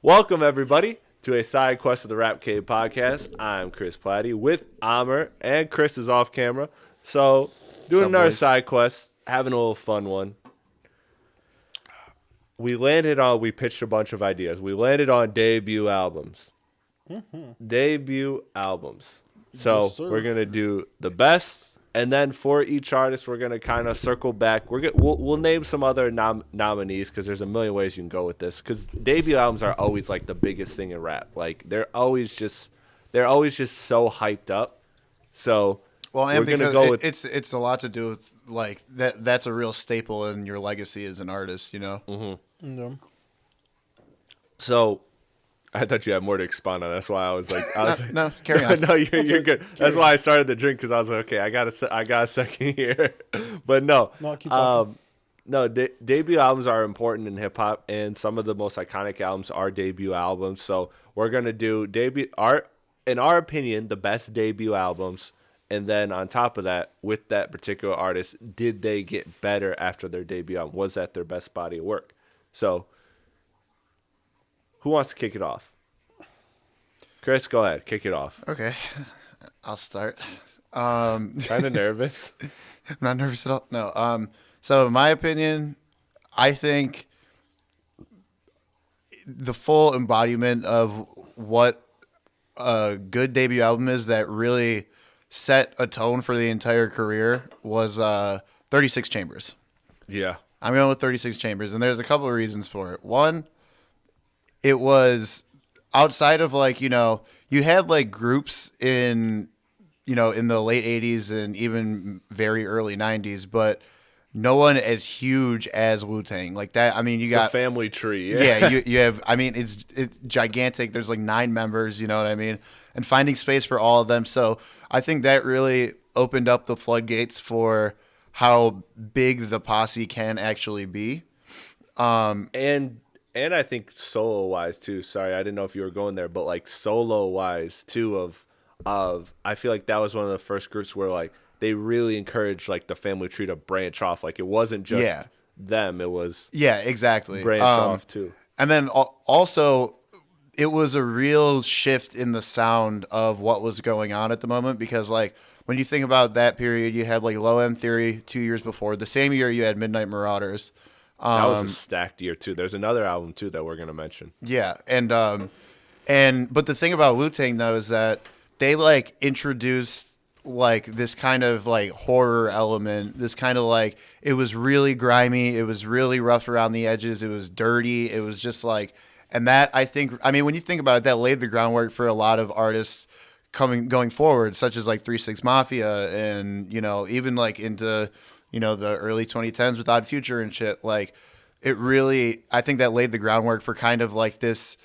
Welcome, everybody, to a side quest of the Rap Cave podcast. I'm Chris Platte with Amer, and Chris is off camera. So, doing another boys? side quest, having a little fun one. We pitched a bunch of ideas. We landed on debut albums. Debut albums. So, Yes, sir. we're going to do the best. And then for each artist, we're gonna kind of circle back. We'll name some other nominees because there's a million ways you can go with this. Because debut albums are always like the biggest thing in rap. Like they're always just so hyped up. So Well, and we're gonna because go with it's a lot to do with like that's a real staple in your legacy as an artist, you know. Mm-hmm. Yeah. So. I thought you had more to expound on. That's why I was like, No, carry on. No, you're good. That's why I started the drink because I was like, okay, I got a second here, but no, Keep talking. no. Debut albums are important in hip hop, and some of the most iconic albums are debut albums. So we're gonna do in our opinion, the best debut albums, and then on top of that, with that particular artist, did they get better after their debut album? Was that their best body of work? So. Who wants to kick it off? Chris, go ahead. Kick it off. Okay, I'll start. Kind of nervous. I'm not nervous at all. No. So in my opinion, I think the full embodiment of what a good debut album is that really set a tone for the entire career was 36 Chambers. Yeah. I'm going with 36 Chambers, and there's a couple of reasons for it. One, it was outside of you had like groups in the late 80s and even very early 90s, but no one as huge as Wu-Tang like that. I mean, you got the family tree. yeah, you have, I mean, it's gigantic. There's like 9 members, you know what I mean? And finding space for all of them. So I think that really opened up the floodgates for how big the posse can actually be. And I think solo wise too. Sorry, I didn't know if you were going there, but like solo wise too of I feel like that was one of the first groups where like they really encouraged like the family tree to branch off. Like it wasn't just them, it was Exactly. branch off too. And then also it was a real shift in the sound of what was going on at the moment because like when you think about that period, you had like Low End Theory 2 years before. The same year you had Midnight Marauders. That was a stacked year too. There's another album too that we're gonna mention. Yeah, but the thing about Wu-Tang though is that they like introduced like this kind of like horror element. This kind of like it was really grimy. It was really rough around the edges. It was dirty. It was just like, and that I mean when you think about it, that laid the groundwork for a lot of artists going forward, such as like 3 6 Mafia and even like into the early 2010s with Odd Future and shit. Like, it really, I think that laid the groundwork for kind of like this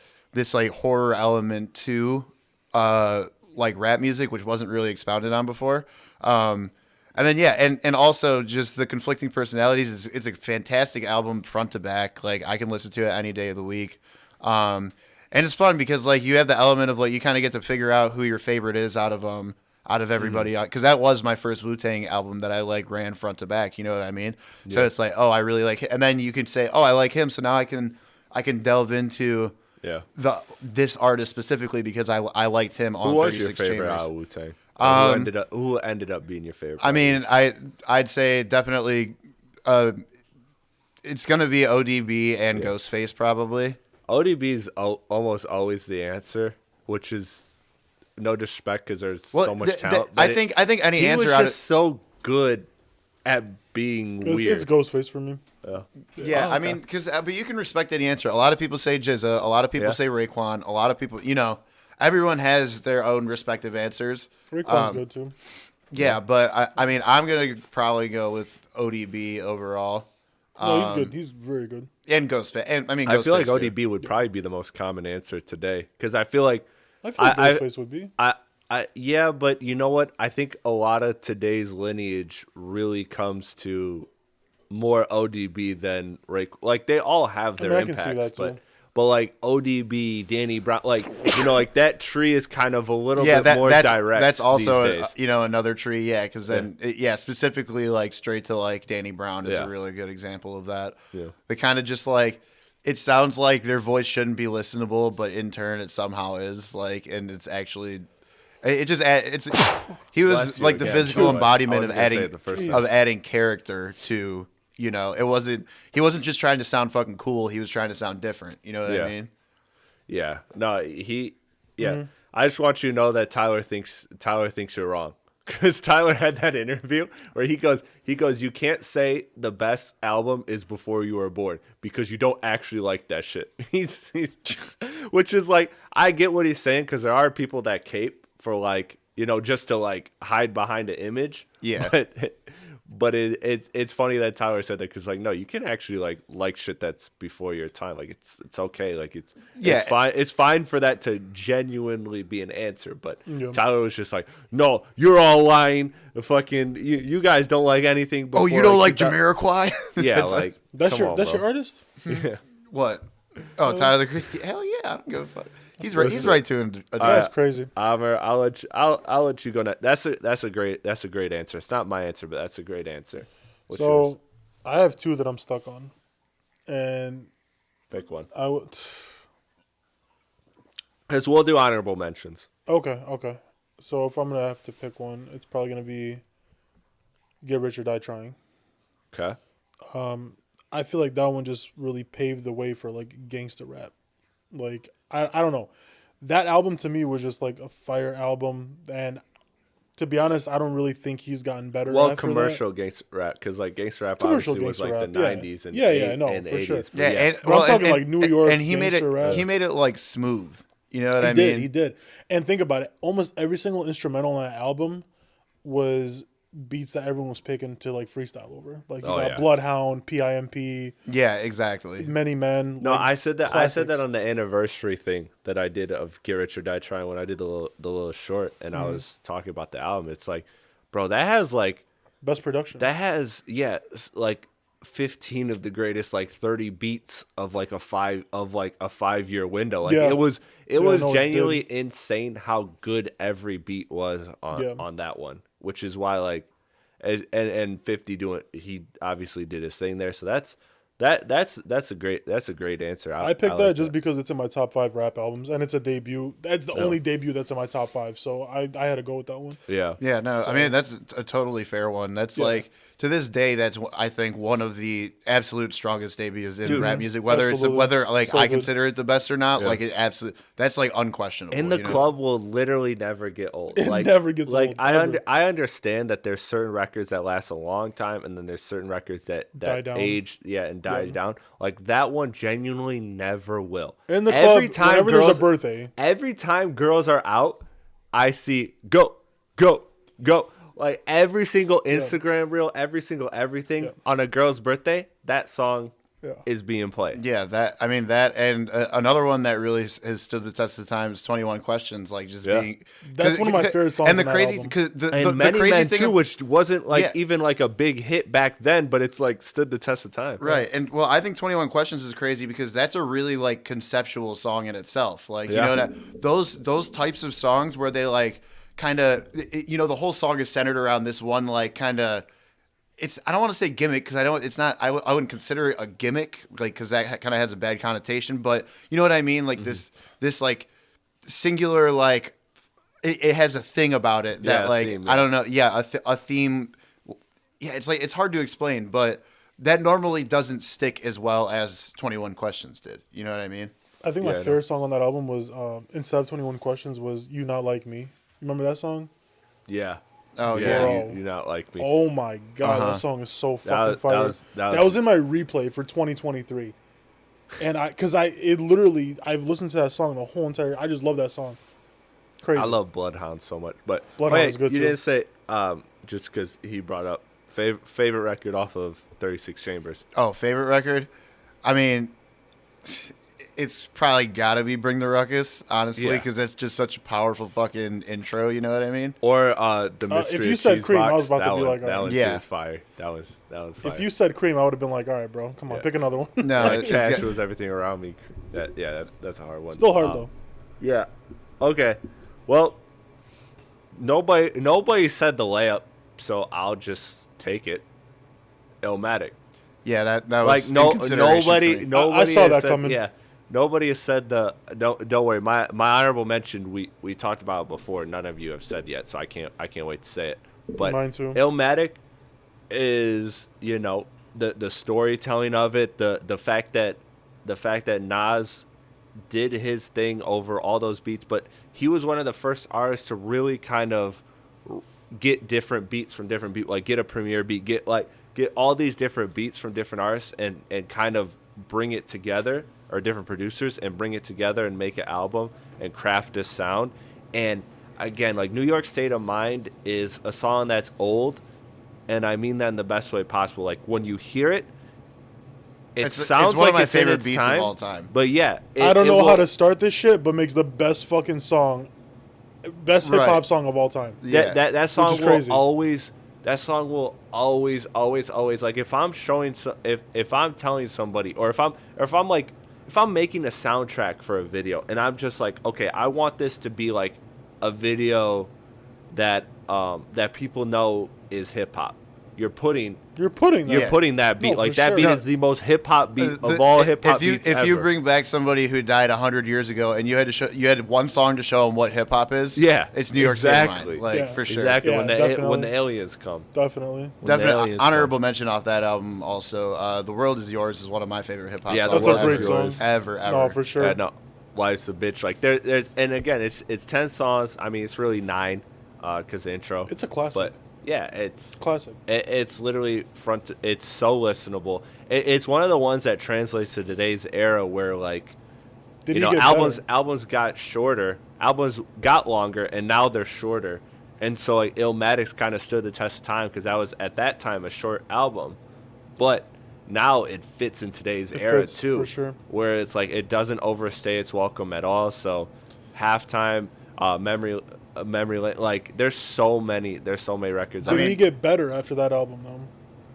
like horror element to like rap music, which wasn't really expounded on before. And then and also just the conflicting personalities. It's a fantastic album front to back. Like I can listen to it any day of the week. And it's fun because like you have the element of like you kind of get to figure out who your favorite is out of everybody, because that was my first Wu-Tang album that I like ran front to back. You know what I mean? Yeah. So it's like, oh, I really like it, and then you could say, oh, I like him. So now I can delve into this artist specifically because I liked him on 36 Chambers. Who was your favorite out of Wu-Tang? Who ended up being your favorite? I mean, I'd say definitely, it's gonna be ODB and Ghostface probably. ODB is almost always the answer, which is. No disrespect, because there's so much talent. I think any answer out of so good at being weird. It's Ghostface for me. Yeah, I mean, but you can respect any answer. A lot of people say GZA. A lot of people say Raekwon. A lot of people, everyone has their own respective answers. Raekwon's good too. Yeah, but I mean, I'm gonna probably go with ODB overall. No, he's good. He's very good. And Ghostface. And I mean, I feel like Ghostface ODB would probably be the most common answer today, because I feel like. I feel like Ghostface would be. Yeah, but you know what? I think a lot of today's lineage really comes to more ODB than Ray. Like they all have their impacts, can see that too. But like ODB, Danny Brown, like like that tree is kind of a little bit more direct. That's also these days. Another tree, because then specifically like straight to like Danny Brown is a really good example of that. Yeah, they kind of just like. it sounds like their voice shouldn't be listenable, but in turn it somehow is. Like, and it's actually, it just it's he was Bless you like the again. physical I embodiment was of gonna say adding it the first of time. adding character to. He wasn't just trying to sound fucking cool. He was trying to sound different. You know what Yeah. I mean? Yeah. No, I just want you to know that Tyler thinks you're wrong. Because Tyler had that interview where he goes, you can't say the best album is Before You Were Born because you don't actually like that shit. He's which is like, I get what he's saying because there are people that cape for like, just to like hide behind an image. Yeah. But it's funny that Tyler said that because like, no, you can actually like shit that's before your time. Like it's okay. Like it's fine. It's fine for that to genuinely be an answer. But Tyler was just like, no, you're all lying. The fucking you guys don't like anything. Before, You don't like Jamiroquai? Yeah, like that's come your on, bro. artist. Yeah. What? Oh, Tyler the Creator. Hell yeah, I don't give a fuck. He's right. He's right to address. That's crazy. Amer, I'll let you go next. That's a great answer. It's not my answer, but that's a great answer. What's yours? I have two that I'm stuck on, and Pick one. I would. Because we'll do honorable mentions. Okay. So if I'm gonna have to pick one, it's probably gonna be Get Rich or Die Trying. Okay. I feel like that one just really paved the way for like gangster rap. Like I don't know, that album to me was just like a fire album, and to be honest, I don't really think he's gotten better. Well, after commercial gangster rap, because like gangster rap Commercial obviously was like gangster the rap, 90s and no, and for 80s. sure. But Yeah, and, But I'm talking like New York and he made it. gangster rap. He made it like smooth. You know what He I did, mean? he did. And think about it, almost every single instrumental on that album was beats that everyone was picking to like freestyle over. Like you got Bloodhound, PIMP, Yeah, exactly. Many Men. No, like, I said that. classics. I said that on the anniversary thing that I did of Get Rich or Die Trying when I did the little short, and I was talking about the album. It's like, bro, that has like Best production. that has like 15 of the greatest like 30 beats of like a 5-year window. Like Yeah. it was no, it genuinely insane how good every beat was on that one, which is why like and 50 he obviously did his thing there. So that's a great answer. I picked like that just because it's in my top 5 rap albums, and it's a debut. That's the only debut that's in my top 5, so I had to go with that one. Yeah. Yeah, no, I mean that's a totally fair one. That's like to this day, that's I think one of the absolute strongest debuts in rap music. Whether absolutely. whether like So I good. consider it the best or not, Yeah. like it absolutely that's like unquestionable. And the you know? club will literally never get old. It Like, never gets like old, I ever. I understand that there's certain records that last a long time, and then there's certain records that Die down. age, and die down. Like that one genuinely never will. In the every club, whenever there's a birthday. every time girls are out, I see go, go, go. Like every single Instagram reel, every single everything on a girl's birthday, that song is being played. Yeah, that I mean that, and another one that really has stood the test of time is 21 Questions. Like just being That's one of my favorite songs And the on that crazy, album. cause the And Many crazy Men thing, too, which wasn't like Yeah. even like a big hit back then, but it's like stood the test of time. right? And well, I think 21 Questions is crazy because that's a really like conceptual song in itself. Like you know those types of songs where they like kind of the whole song is centered around this one like kind of. I don't want to say gimmick because I wouldn't consider it a gimmick like because that kind of has a bad connotation, but you know what I mean, like this like singular like it has a thing about it that like theme, I don't know, a theme. Yeah, it's like it's hard to explain, but that normally doesn't stick as well as 21 Questions did. You know what I mean? I think my favorite song on that album was instead of 21 Questions was You Not Like Me. You remember that song? Yeah. Oh Yeah, Bro. you not like me. Oh my god, that song is so fucking fire. that was was in my replay for 2023, and I've listened to that song the whole entire. I just love that song. Crazy. I love Bloodhound so much, but Bloodhound wait, is good you too. didn't say just because he brought up favorite record off of 36 Chambers. Oh, favorite record? I mean, it's probably got to be Bring the Ruckus, honestly, Yeah. because that's just such a powerful fucking intro. You know what I mean? Or the Mystery if you of said Cheese Cream, I Box, was about to that be one, like, that one yeah. too is fire. That was fire. If you said Cream, I would have been like, all right, bro, come on, Yeah. pick another one. No, like it's Cash got- was everything around me. That's a hard one. Still hard though. Yeah. Okay. Well, nobody said the layup, so I'll just take it. Illmatic. Yeah, that Like was in consideration for nobody, me. nobody I saw has that said, coming. Yeah, nobody has said the. Don't worry. My honorable mention. We talked about it before. None of you have said yet, so I can't wait to say it. But Mine too. Illmatic is the storytelling of it, the fact that Nas did his thing over all those beats, but he was one of the first artists to really kind of get different beats from different people, like get a premiere beat, get all these different beats from different artists and kind of bring it together, or different producers, and bring it together and make an album and craft this sound. And again, like New York State of Mind is a song that's old, and I mean that in the best way possible. Like when you hear it, it sounds it's one like of my it's in favorite its beats time, of all time. but yeah, I don't know how to start this shit, but makes the best fucking song, best hip hop Right. song of all time. Yeah. That song is will crazy. always always like if I'm showing if I'm telling somebody, or if I'm making a soundtrack for a video and I'm just like, okay, I want this to be like a video that that people know is hip hop. You're putting that. that beat, No, like for that sure. beat No. is the most hip hop beat of all hip hop beats If you ever. bring back somebody who died 100 years ago and you had one song to show them what hip hop is, Yeah, it's New York State of exactly. Mind, like Yeah. for sure. Exactly, Yeah, when definitely. the aliens come. Definitely. When the Definitely aliens honorable come. mention off that album. Also, "The World Is Yours" is one of my favorite hip hop Yeah, songs. The That's a World great Is song. Yours. ever. No, for sure. Yeah, no, Life's a Bitch. Like there's and again, it's 10 songs. I mean, it's really 9, because the intro. It's a classic. But yeah, it's Classic. it's literally it's so listenable. It's one of the ones that translates to today's era, where like Did you he know get albums better? albums got shorter, albums got longer, and now they're shorter. And so like Illmatic's kind of stood the test of time, because that was at that time a short album, but now it fits in today's It era fits, too, for sure. where it's like it doesn't overstay its welcome at all. So Halftime, memory Lane, like there's so many records. Did he get better after that album though?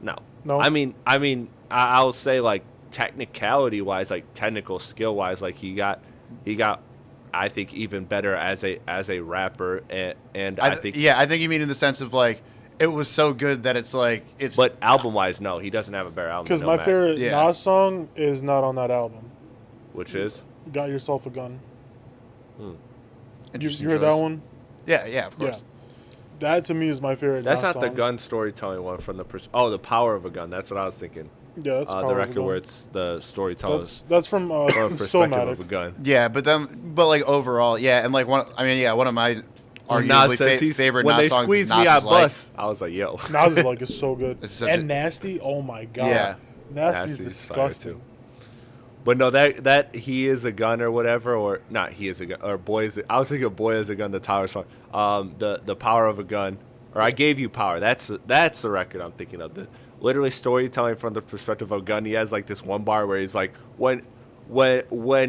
No. No? I mean, I'll say like technicality wise, like technical skill wise, like he got, I think, even better as a rapper, and I think, I think you mean in the sense of like it was so good that it's like it's. but album wise, no, he doesn't have a better album. Because than my Illmatic, favorite Yeah. Nas song is not on that album. which is Got Yourself a Gun. You Interesting heard that choice. one? Yeah, of course. Yeah. That to me is my favorite. that's Nas not the song. gun storytelling one from the the Power of a Gun. That's what I was thinking. Yeah, that's The Power of a record Gun. where it's the storytelling That's from from a perspective of a Stillmatic. gun. Yeah, but like overall, yeah, and like one of my When arguably Nas says favorite when Nas they songs. squeeze Nas me, I is like, bust. I was like, yo. Nas is like is so good. It's such And a- Nasty, oh my god. Yeah. Nasty's Nasty's fire, disgusting. too. But no, that He Is a Gun or whatever, or not He Is a Gun, or Boy Is I was thinking of Boy Is a Gun, the Tyler song. The Power of a Gun, or I Gave You Power. That's the record I'm thinking of. Literally storytelling from the perspective of a gun. He has like this one bar where he's like, when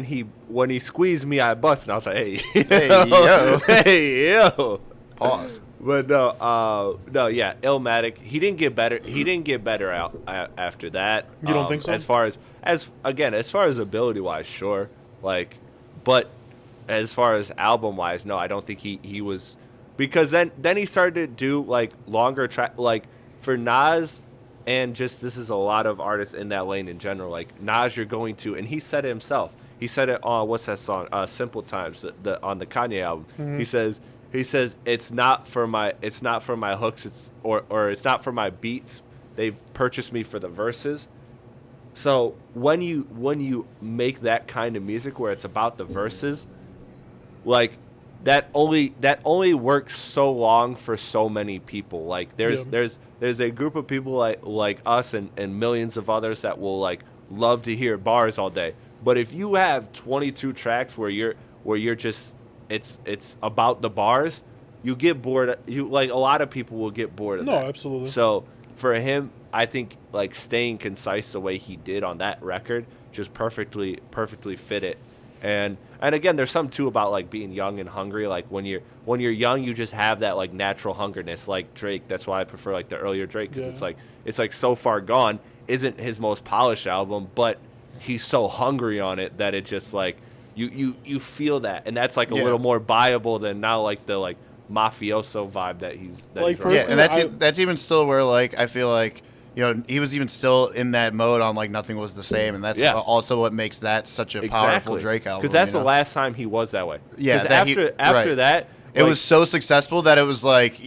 he squeezed me, I bust, and I was like, hey, Hey, yo. hey, yo. Pause. But no, yeah, Illmatic. He didn't get better. He didn't get better out after that. You don't think so? As far as ability wise, sure. Like, but as far as album wise, no, I don't think he was, because then he started to do like longer track, like for Nas, and just this is a lot of artists in that lane in general. Like Nas, you're going to, and he said it himself. He said it on what's that song? Simple Times, on the Kanye album. Mm-hmm. He says it's not for my hooks, or it's not for my beats. They've purchased me for the verses. So when you make that kind of music where it's about the verses, like that only works so long for so many people. Like there's a group of people like us and millions of others that will like love to hear bars all day. But if you have 22 tracks where you're just it's about the bars, you get bored. You like a lot of people will get bored of No, that. absolutely. So for him, I think like staying concise the way he did on that record just perfectly fit it. And again, there's something too about like being young and hungry. Like when you're young, you just have that like natural hungerness. Like Drake, that's why I prefer like the earlier Drake, because Yeah. it's like So Far Gone isn't his most polished album, but he's so hungry on it that it just like you feel that, and that's like a Yeah. little more buyable than now like the like mafioso vibe that he's Like, running. Yeah, and that's even still where like I feel like he was even still in that mode on like Nothing Was the Same, and that's also what makes that such a powerful Drake album. Because that's the last time he was that way. Yeah, because after that, it was so successful that it was like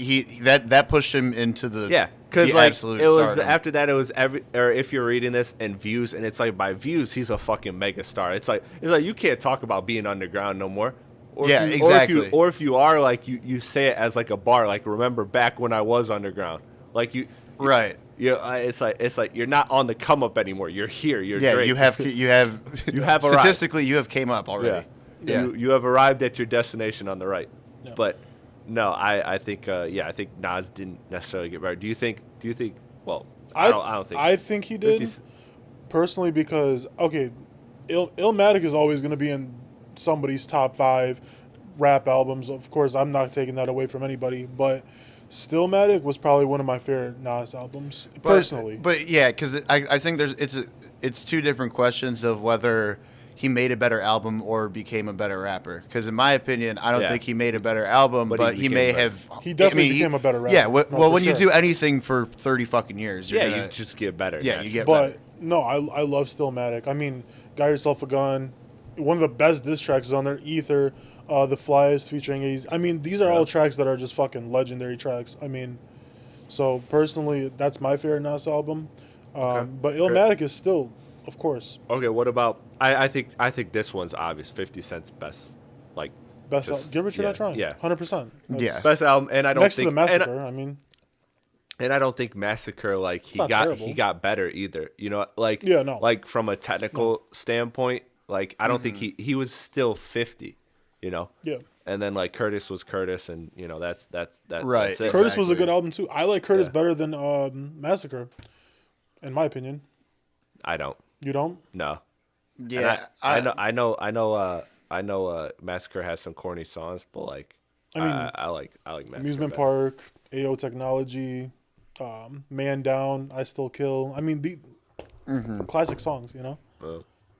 that pushed him into the because like absolute it was stardom. after that it was if you're reading this and views, and it's like by views he's a fucking mega star. It's like you can't talk about being underground no more. Or exactly. Or if you are, like you say it as like a bar, like remember back when I was underground, like you right. It's like you're not on the come up anymore. You're here. You're Drake. you have statistically you have came up already. You have arrived at your destination on the right. Yeah. But no, I think I think Nas didn't necessarily get better. Do you think? Well, I don't think. I think he did personally because Illmatic is always going to be in somebody's top 5 rap albums. Of course, I'm not taking that away from anybody, but Stillmatic was probably one of my favorite Nas albums personally. But yeah, because I think it's two different questions of whether he made a better album or became a better rapper. Because in my opinion, I don't think he made a better album, but he may have. He definitely became a better rapper. Yeah, when you do anything for 30 fucking years, you just get better. Yeah, you get better. But no, I love Stillmatic. I mean, Got Yourself a Gun. One of the best diss tracks is on there. Ether. The Flyest featuring A's. I mean, these are all tracks that are just fucking legendary tracks. I mean, so personally, that's my favorite Nas album. But Illmatic is still, of course. Okay, what about? I think this one's obvious. 50 Cent's best, like best. Give Richard that try. Yeah, 100%. Yeah, best album, and I don't next think to the Massacre. I mean, and I don't think Massacre like he got better either. You know, like like from a technical standpoint, like I don't think he was still 50. You know. Yeah. And then like Curtis was Curtis, and that's right. That's it. Curtis was a good album too. I like Curtis better than Massacre, in my opinion. I don't. You don't? No. Yeah. And I know. Massacre has some corny songs, but like I mean, I like Massacre Amusement better. Park, AO Technology, Man Down, I Still Kill. I mean the classic songs,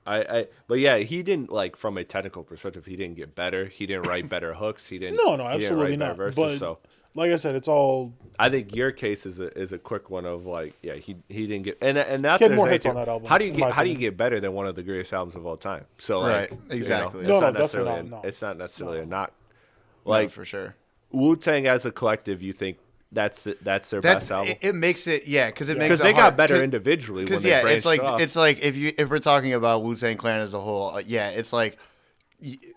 But yeah, he didn't like from a technical perspective. He didn't get better. He didn't write better hooks. He didn't. No, he absolutely didn't write not. better verses, But so like I said, it's all. I think your case is a quick one of like he didn't get and not He had that more there's hits on anything- that album, How do you in my opinion. get better than one of the greatest albums of all time? So Right, like, exactly. it's No, not definitely necessarily not, no. it's not necessarily a knock. Like for sure. Wu-Tang as a collective, you think that's their best album? It makes it because it makes Because it they hard. got better individually. Because it's like if we're talking about Wu-Tang Clan as a whole, it's like,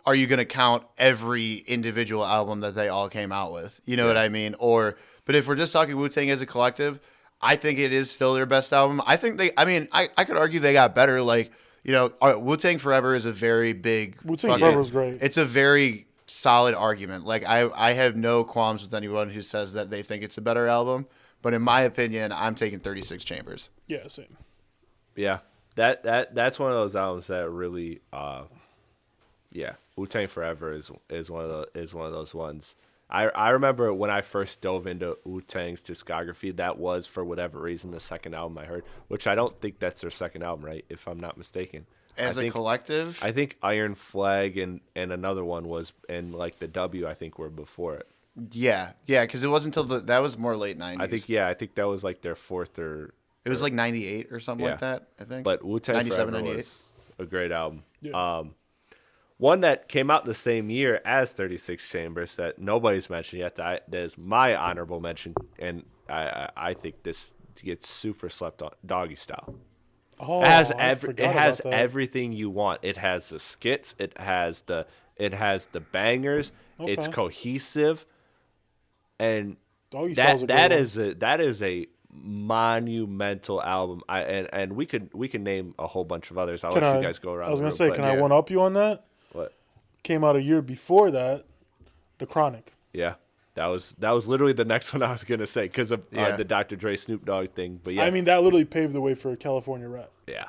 are you gonna count every individual album that they all came out with? You know what I mean? But if we're just talking Wu-Tang as a collective, I think it is still their best album. I think I could argue they got better. Like Wu-Tang Forever is a very big. Wu-Tang Forever is great. It's a very solid argument. Like I have no qualms with anyone who says that they think it's a better album. But in my opinion, I'm taking 36 Chambers. Yeah, same. Yeah, that's one of those albums that really, Wu-Tang Forever is one of those ones. I remember when I first dove into Wu-Tang's discography, that was for whatever reason the second album I heard, which I don't think that's their second album, right? If I'm not mistaken. As a collective, I think Iron Flag and another one was, and like the W I think were before it. Yeah, because it wasn't until that was more late 90s. I think that was like their fourth or. It was like 98 or something like that, I think. But Wu-Tang 97, Forever 98. was a great album. Yeah. One that came out the same year as 36 Chambers that nobody's mentioned yet. That is my honorable mention, and I think this gets super slept on. Doggy Style. Oh, It has I forgot it has about that. everything you want. It has the skits. It has the bangers. It's Okay. cohesive, and Doggy Style's a great one. that is a monumental album. And we can name a whole bunch of others. I'll let you guys go around. I was the gonna room, say, but can I one up you on that? What? Came out a year before that, The Chronic. Yeah, that was literally the next one I was gonna say because of Yeah. the Dr. Dre Snoop Dogg thing. But yeah, I mean, that literally paved the way for California rap. yeah.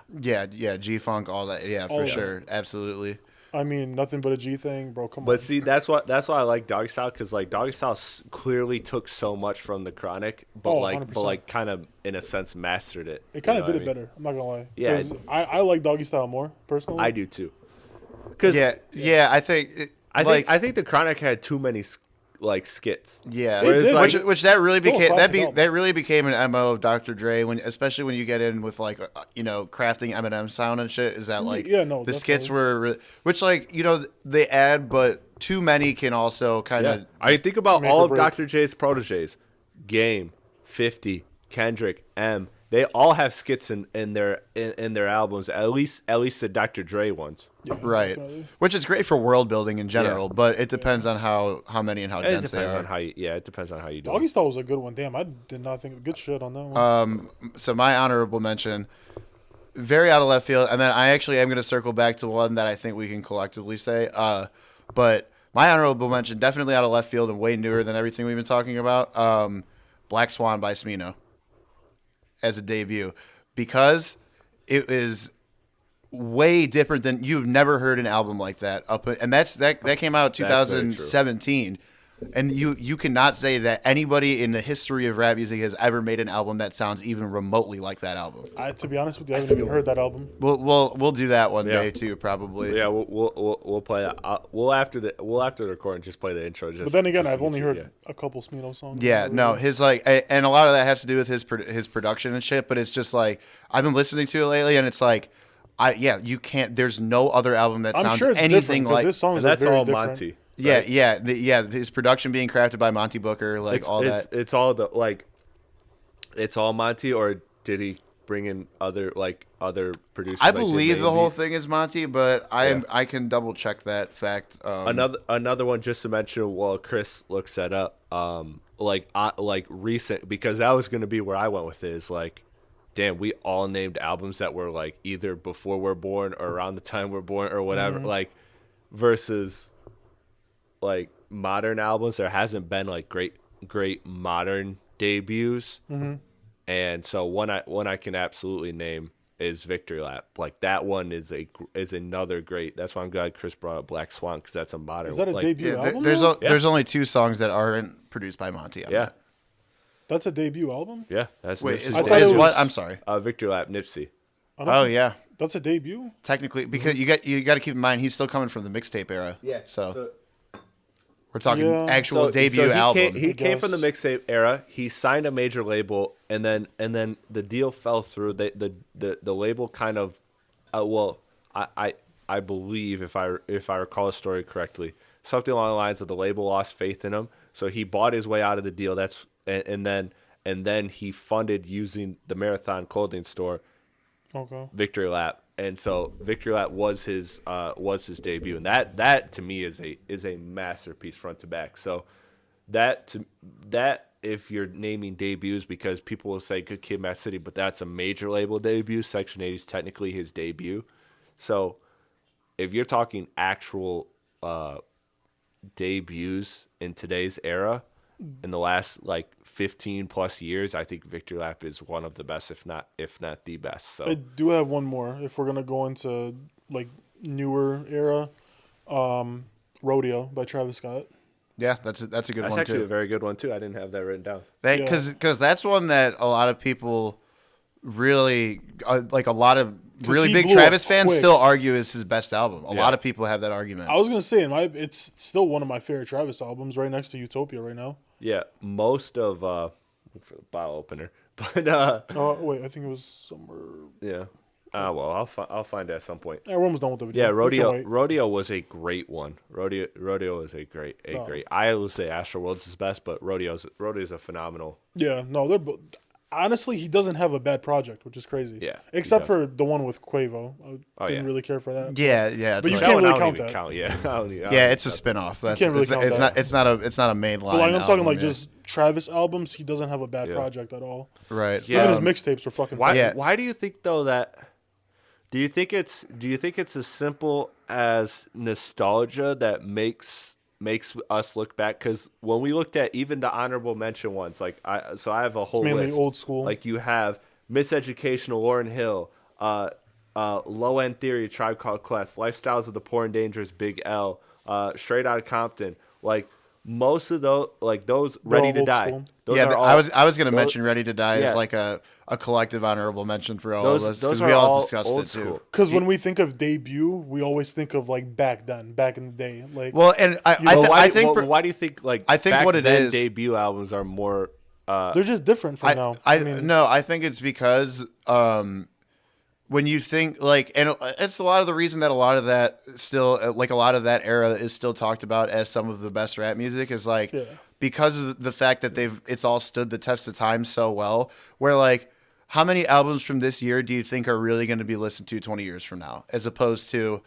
Yeah, G-Funk, all that. Yeah, All for that. sure. Absolutely. I mean, nothing but a G thing, bro. Come on. But see, that's why I like Doggy Style because like Doggy Style clearly took so much from the Chronic, but 100%. kind of in a sense mastered it. It kind of You know did it what I mean? better. I'm not gonna lie. Yeah, 'Cause I like Doggy Style more personally. I do too. Because Yeah, I think. I think the Chronic had too many like skits. Yeah, They did. which that really Still a became classic album. that really became an MO of Dr. Dre especially when you get in with like crafting Eminem sound and shit. Is that like Yeah, no, the skits definitely. were which like they add, but too many can also kind Yeah, of I think about Make all or of break. Dr. J's proteges, Game, 50, Kendrick, M. They all have skits in their albums. At least the Dr. Dre ones. Yeah, right, definitely. which is great for world building in general, Yeah. but it depends on how many and how It dense they depends are. on how you. Yeah, it depends on how you do Doggy it. Style was a good one. Damn, I did not think good shit on that one. So my honorable mention, very out of left field, and then I actually am going to circle back to one that I think we can collectively say. But my honorable mention, definitely out of left field and way newer than everything we've been talking about. Black Swan by Smino as a debut, because it is way different than you've never heard an album like that and that came out That's very true. 2017. And you cannot say that anybody in the history of rap music has ever made an album that sounds even remotely like that album. To be honest with you, I haven't even heard that album. We'll do that one Yeah. day too, probably. Yeah, we'll play it. We'll after the recording just play the intro. Just, But then again, just I've to only get heard you- a couple Smino songs. Yeah, no, his like, and a lot of that has to do with his production and shit. But it's just like I've been listening to it lately, and it's like, you can't. There's no other album that I'm sounds sure it's anything different because like. his songs And are that's very all different. Monty. Yeah, right? yeah. His production being crafted by Monty Booker, like all that. It's all the like. It's all Monty, or did he bring in other producers? I like, did believe they the whole beats? thing is Monty, but I can double check that fact. Another one just to mention while Chris looks that up. Like recent, because that was gonna be where I went with it. Is like, damn, we all named albums that were like either before we're born or around the time we're born or whatever. Like versus like modern albums, there hasn't been like great modern debuts. And so one I can absolutely name is Victory Lap. Like that one is another great. That's why I'm glad Chris brought up Black Swan, because that's a modern. Is that a like, debut yeah, album? there's though? there's only 2 songs that aren't produced by Monty. Yeah, That's a debut album? yeah. That's Wait, Nipsey's I thought debut. it was- what? I'm sorry. Victory Lap, Nipsey. I don't Oh think- yeah, That's a debut? technically, because you got to keep in mind he's still coming from the mixtape era. So we're talking Yeah. actual debut he album. He came from the guess. mixtape era. He signed a major label, and then the deal fell through. The label kind of, I believe if I recall the story correctly, something along the lines of the label lost faith in him, so he bought his way out of the deal. And then he funded using the Marathon clothing store, Okay. Victory Lap, and so Victory Lap was his debut, and that to me is a masterpiece front to back. So that if you're naming debuts, because people will say Good Kid, Mad City, but that's a major label debut. Section 80 is technically his debut. So if you're talking actual debuts in today's era, in the last like 15 plus years, I think Victory Lap is one of the best, if not the best. So I do have one more if we're going to go into like newer era. Rodeo by Travis Scott. Yeah, that's a good that's one actually too. a very good one too. I didn't have that written down. Because that's one that a lot of people really like. A lot of really he big blew up Travis fans quick. still argue is his best album. A Yeah. lot of people have that argument. I was going to say, it's still one of my favorite Travis albums, right next to Utopia right now. Yeah, most of for the bottle opener, but Oh, wait, I think it was somewhere. yeah. Well, I'll find it at some point. Everyone was done with the video. Yeah, We can wait. Rodeo was a great one. Rodeo is a great. I would say Astroworld's his best, but Rodeo's a phenomenal. Yeah, no, they're both. Honestly, he doesn't have a bad project, which is crazy. Yeah, he Except doesn't. for the one with Quavo. I didn't yeah. really care for that. yeah, But you it's That can't one really I don't count even that. count. Yeah, I don't even- yeah, it's a spinoff. That's can't really count that. it's not a main line. But like, I'm talking album, like yeah. just Travis albums, he doesn't have a bad Yeah. project at all. right. Yeah. Even his Um, mixtapes were fucking Why? fire. Yeah. Why do you think though that? Do you think it's as simple as nostalgia that makes us look back? Because when we looked at even the honorable mention ones, like I have a whole mainly list. old school. Like you have Miseducational, Lauryn Hill, Low End Theory, Tribe Called Quest, Lifestyles of the Poor and Dangerous, Big L, Straight Outta Compton. Like most of those those They're Ready all to old Die. school. Those Yeah, are all, I was gonna those- mention Ready to Die yeah. as like a collective honorable mention for all those of us those because are we all all discussed old it too. school. Because when we think of debut, we always think of like back then, back in the day. Like, Well, and You know, Why I think why do you think like I think back what it then is- debut albums are more they're just different from now. no, I think it's because when you think like, and it's a lot of the reason that a lot of that still like a lot of that era is still talked about as some of the best rap music is like Yeah. because of the fact that it's all stood the test of time so well. Where like, how many albums from this year do you think are really going to be listened to 20 years from now, as opposed to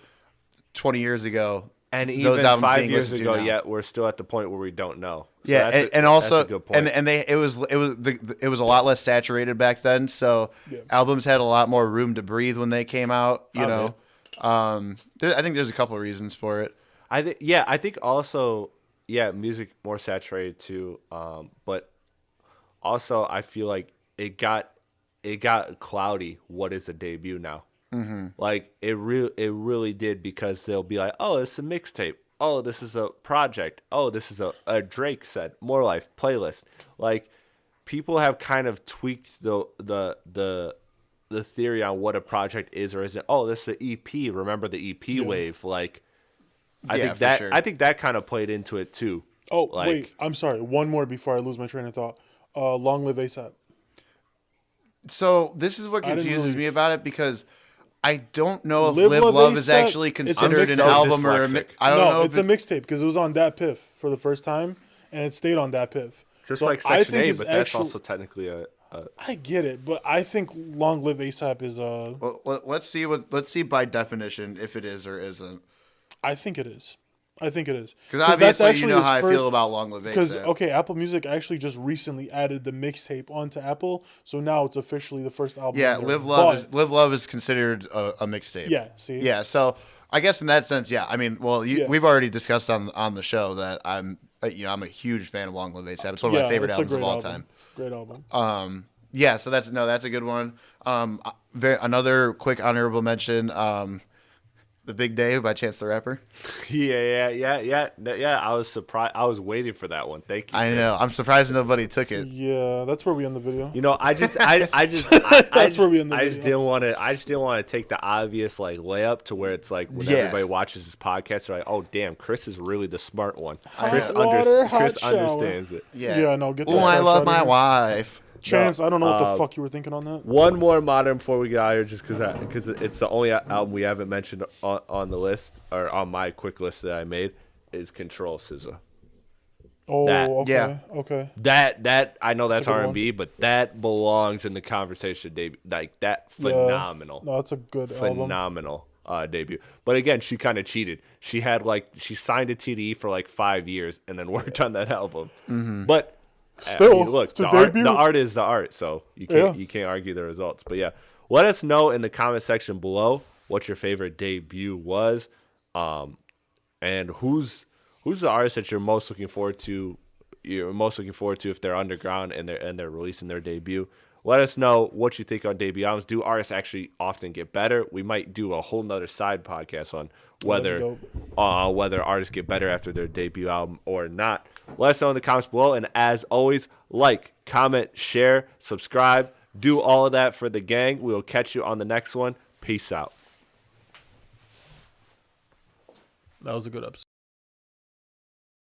20 years ago? and those even albums 5 being years listened to ago, now. yet we're still at the point where we don't know. So Yeah, that's and a, also that's a good point. and it was it was a lot less saturated back then, so Yeah. albums had a lot more room to breathe when they came out. You Okay. know, I think there's a couple of reasons for it. I think also music more saturated too. But also I feel like it got cloudy. What is a debut now? Mm-hmm. Like it really did, because they'll be like, oh, it's a mixtape. Oh, this is a project. Oh, this is a Drake set, More Life playlist. Like people have kind of tweaked the theory on what a project is or isn't. Oh, this is an EP. Remember the EP wave? Like I Yeah, think for that sure. I think that kind of played into it too. Oh, Like- wait. I'm sorry. One more before I lose my train of thought. Long live ASAP. So this is what I didn't confuses really me about it, because I don't know if Live Live Love Love is A$AP, actually it's a considered an mixtape. album or Dyslexic. I don't know. It's a mixtape because it was on Dat Piff for the first time, and it stayed on Dat Piff. Just So like I Section think A, it's but that's actual- also technically a I get it, but I think Long Live ASAP is Well, let's see by definition if it is or isn't. I think it is. I think it is. Because obviously you know how I feel about Long Live Because ASAP. okay, Apple Music actually just recently added the mixtape onto Apple, so now it's officially the first album. Yeah, on there. Live Love is considered a mixtape. Yeah, see? Yeah, so I guess in that sense, yeah. I mean, well, Yeah. we've already discussed on the show that I'm a huge fan of Long Live ASAP. It's one of my favorite it's a albums of great all album. time. Great album. Yeah, so that's a good one. Another quick honorable mention, The Big Day by Chance the Rapper. yeah. I was surprised. I was waiting for that one. Thank you. I Chris. know. I'm surprised nobody took it. Yeah, that's where we end the video. You know, I just That's where we end the I just video. didn't want to take the obvious like layup to where it's like when Yeah. everybody watches this podcast, they're like, oh damn, Chris is really the smart one. Hot Chris water, hot Chris shower. understands it. Yeah, no, get that Oh, I trash love outta my here. wife. Chance, I don't know what the fuck you were thinking on that. One more modern before we get out of here, just because it's the only album we haven't mentioned on the list, or on my quick list that I made, is Control SZA. Oh, That- okay, yeah. okay. That I know that's a good R&B, but that belongs in the conversation debut. Like that, phenomenal. No, it's a good album. Phenomenal debut. But again, she kind of cheated. She signed a TDE for like 5 years and then worked on that album. But Still, look, to the art, debut. the art is the art, so you can't argue the results. But yeah, let us know in the comment section below what your favorite debut was, and who's the artist that you're most looking forward to. You're most looking forward to if they're underground and they're releasing their debut. Let us know what you think on debut albums. Do artists actually often get better? We might do a whole nother side podcast on whether artists get better after their debut album or not. Let us know in the comments below. And as always, like, comment, share, subscribe. Do all of that for the gang. We will catch you on the next one. Peace out. That was a good episode.